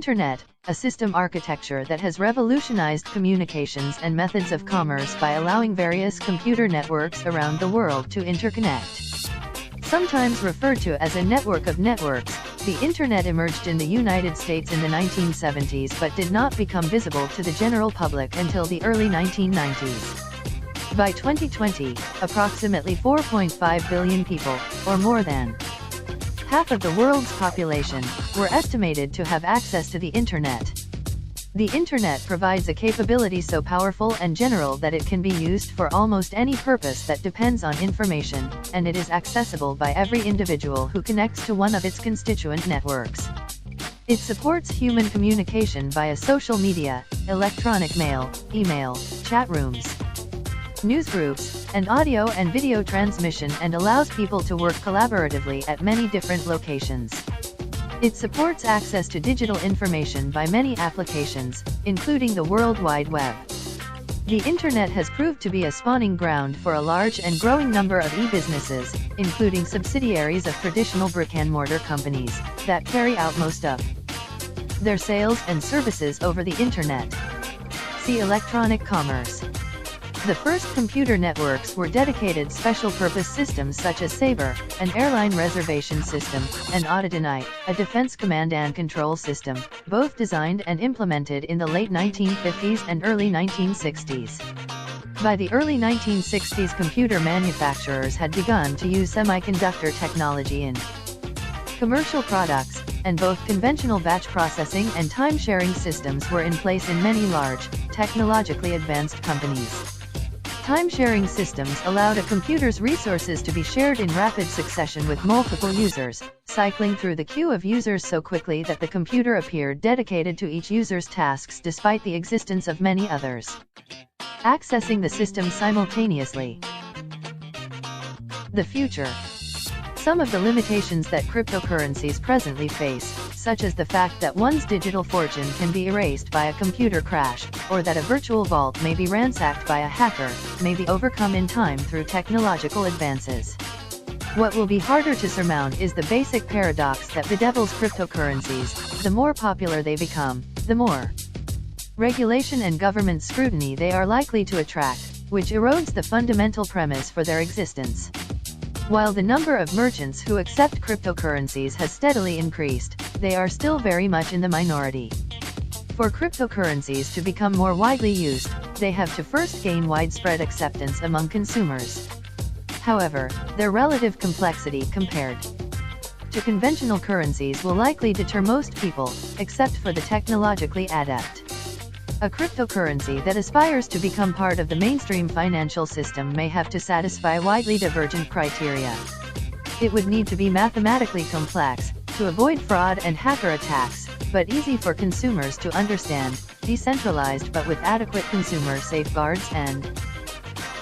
Internet, a system architecture that has revolutionized communications and methods of commerce by allowing various computer networks around the world to interconnect. Sometimes referred to as a network of networks, the Internet emerged in the United States in the 1970s but did not become visible to the general public until the early 1990s. By 2020, approximately 4.5 billion people, or more than half of the world's population, were estimated to have access to the Internet. The Internet provides a capability so powerful and general that it can be used for almost any purpose that depends on information, and it is accessible by every individual who connects to one of its constituent networks. It supports human communication via social media, electronic mail, email, chat rooms, newsgroups, and audio and video transmission, and allows people to work collaboratively at many different locations. It supports access to digital information by many applications, including the World Wide Web. The Internet has proved to be a spawning ground for a large and growing number of e-businesses, including subsidiaries of traditional brick-and-mortar companies, that carry out most of their sales and services over the Internet. See electronic commerce. The first computer networks were dedicated special-purpose systems such as Sabre, an airline reservation system, and Autodeny, a defense command and control system, both designed and implemented in the late 1950s and early 1960s. By the early 1960s, computer manufacturers had begun to use semiconductor technology in commercial products, and both conventional batch processing and time-sharing systems were in place in many large, technologically advanced companies. Time-sharing systems allowed a computer's resources to be shared in rapid succession with multiple users, cycling through the queue of users so quickly that the computer appeared dedicated to each user's tasks despite the existence of many others accessing the system simultaneously. The future. Some of the limitations that cryptocurrencies presently face, such as the fact that one's digital fortune can be erased by a computer crash, or that a virtual vault may be ransacked by a hacker, may be overcome in time through technological advances. What will be harder to surmount is the basic paradox that bedevils cryptocurrencies: the more popular they become, the more regulation and government scrutiny they are likely to attract, which erodes the fundamental premise for their existence. While the number of merchants who accept cryptocurrencies has steadily increased, they are still very much in the minority. For cryptocurrencies to become more widely used, they have to first gain widespread acceptance among consumers. However, their relative complexity compared to conventional currencies will likely deter most people, except for the technologically adept. A cryptocurrency that aspires to become part of the mainstream financial system may have to satisfy widely divergent criteria. It would need to be mathematically complex, to avoid fraud and hacker attacks, but easy for consumers to understand, decentralized but with adequate consumer safeguards and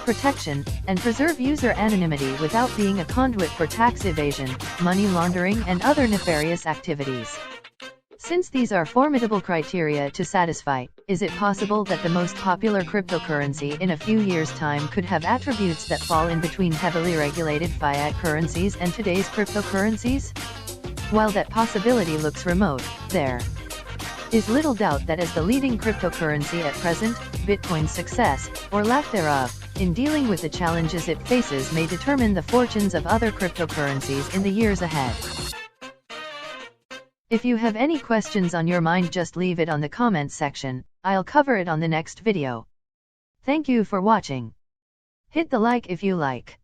protection, and preserve user anonymity without being a conduit for tax evasion, money laundering, and other nefarious activities. Since these are formidable criteria to satisfy, is it possible that the most popular cryptocurrency in a few years' time could have attributes that fall in between heavily regulated fiat currencies and today's cryptocurrencies? While that possibility looks remote, there is little doubt that as the leading cryptocurrency at present, Bitcoin's success, or lack thereof, in dealing with the challenges it faces may determine the fortunes of other cryptocurrencies in the years ahead. If you have any questions on your mind, just leave it on the comments section. I'll cover it on the next video. Thank you for watching. Hit the like if you like.